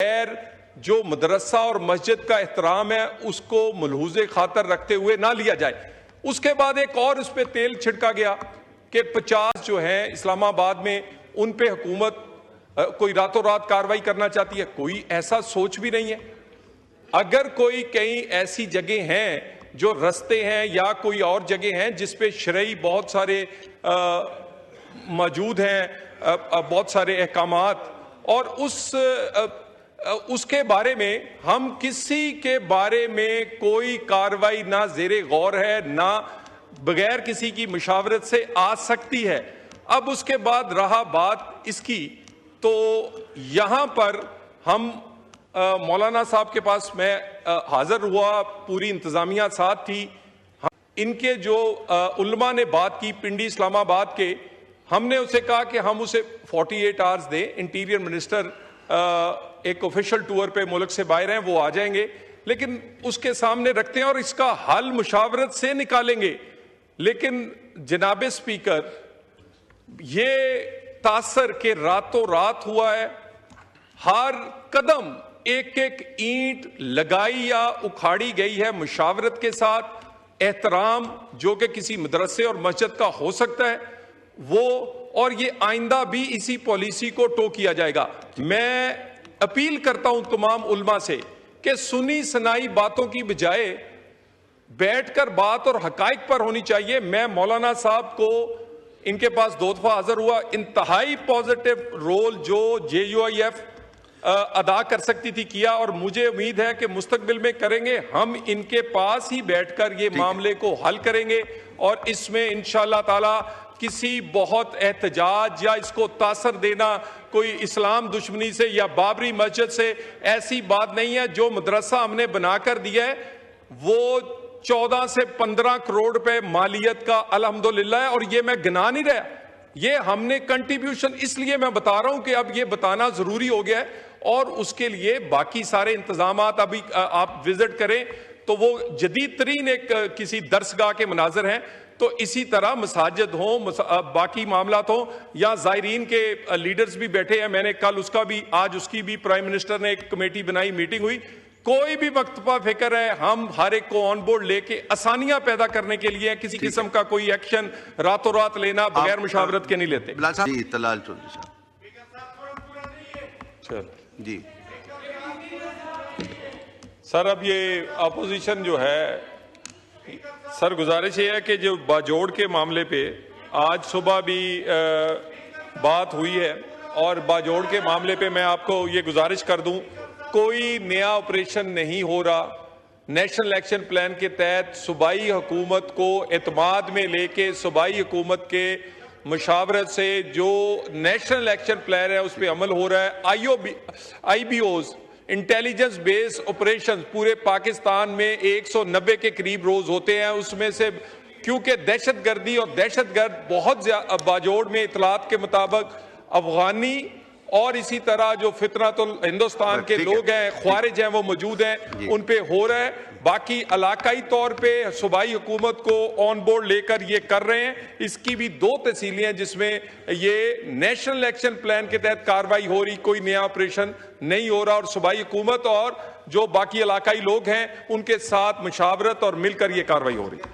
खैर जो मदरसा और मस्जिद का एहतराम है उसको मलहूज़े खातर रखते हुए ना लिया जाए। उसके बाद एक और उस पर तेल छिड़का गया कि 50 जो है इस्लामाबाद में उन पे हुकूमत कोई रातों रात कार्रवाई करना चाहती है। कोई ऐसा सोच भी नहीं है। अगर कोई कई ऐसी जगह हैं जो रस्ते हैं या कोई और जगह हैं जिस पे शरई बहुत सारे मौजूद हैं, बहुत सारे अहकामात, और उसके बारे में हम किसी के बारे में कोई कार्रवाई ना ज़ेरे गौर है, ना बगैर किसी की मुशावरत से आ सकती है। अब उसके बाद रहा बात इसकी, तो यहाँ पर हम मौलाना साहब के पास मैं हाजिर हुआ, पूरी इंतजामिया साथ थी। इनके जो उलमा ने बात की पिंडी इस्लामाबाद के, हमने उसे कहा कि हम उसे 48 आवर्स दें। इंटीरियर मिनिस्टर एक ऑफिशियल टूर पे मुल्क से बाहर हैं, वो आ जाएंगे, लेकिन उसके सामने रखते हैं और इसका हल मुशावरत से निकालेंगे। लेकिन जनाब स्पीकर, ये तासर के रातों रात हुआ है। हर कदम एक एक ईंट लगाई या उखाड़ी गई है मुशावरत के साथ। एहतराम जो कि किसी मदरसे और मस्जिद का हो सकता है वो, और ये आइंदा भी इसी पॉलिसी को टो किया जाएगा। मैं अपील करता हूं तमाम उलमा से कि सुनी सुनाई बातों की बजाय बैठकर बात और हकाइक पर होनी चाहिए। मैं मौलाना साहब को इनके पास 2 दफा हाजिर हुआ। इंतहाई पॉजिटिव रोल जो JUIF अदा कर सकती थी किया, और मुझे उम्मीद है कि मुस्तकबिल में करेंगे। हम इनके पास ही बैठकर ये मामले को हल करेंगे और इसमें इंशाअल्लाह ताला किसी बहुत एहतजाज या इसको तासर देना कोई इस्लाम दुश्मनी से या बाबरी मस्जिद से ऐसी बात नहीं है। जो मदरसा हमने बनाकर दिया है वो 14 से 15 करोड़ रुपए मालियत का अल्हम्दुलिल्लाह है, और ये मैं गिना नहीं रहा, ये हमने कंट्रीब्यूशन, इसलिए मैं बता रहा हूं कि अब ये बताना जरूरी हो गया है। और उसके लिए बाकी सारे इंतजामात अभी आप विजिट करें तो वो जदीद तरीन एक किसी दरसगाह के मनाजर हैं। तो इसी तरह मसाजिद हों, बाकी मामलात हों, या ज़ायरीन के लीडर्स भी बैठे हैं। मैंने कल उसका भी, आज उसकी भी प्राइम मिनिस्टर ने एक कमेटी बनाई, मीटिंग हुई। कोई भी मकतबा फिक्र है, हम हर एक को ऑन बोर्ड लेके आसानियां पैदा करने के लिए किसी किस्म का कोई एक्शन रातों रात लेना बगैर मुशावरत के नहीं लेते। जी सर, अब ये अपोजिशन जो है, सर गुजारिश ये है कि जो बाजोड़ के मामले पे आज सुबह भी बात हुई है, और बाजोड़ के मामले पे मैं आपको ये गुजारिश कर दूं, कोई नया ऑपरेशन नहीं हो रहा। नेशनल एक्शन प्लान के तहत सूबाई हुकूमत को एतमाद में लेके सूबाई हुकूमत के मुशावरत से जो नेशनल एक्शन प्लान है उस पर अमल हो रहा है। IBOs इंटेलिजेंस बेस्ड ऑपरेशन पूरे पाकिस्तान में 190 के करीब रोज होते हैं। उसमें से क्योंकि दहशतगर्दी और दहशतगर्द बहुत बाजोड़ में इतलात के मुताबिक अफगानी और इसी तरह जो फितरतुल हिंदुस्तान के लोग हैं, ख्वारिज हैं, वो मौजूद हैं, उन पे हो रहा है। बाकी इलाकाई तौर पे सूबाई हुकूमत को ऑन बोर्ड लेकर ये कर रहे हैं। इसकी भी 2 तहसीलें हैं जिसमें ये नेशनल एक्शन प्लान के तहत कार्रवाई हो रही, कोई नया ऑपरेशन नहीं हो रहा, और सूबाई हुकूमत और जो बाकी इलाकाई लोग हैं उनके साथ मुशावरत और मिलकर ये कार्रवाई हो रही है।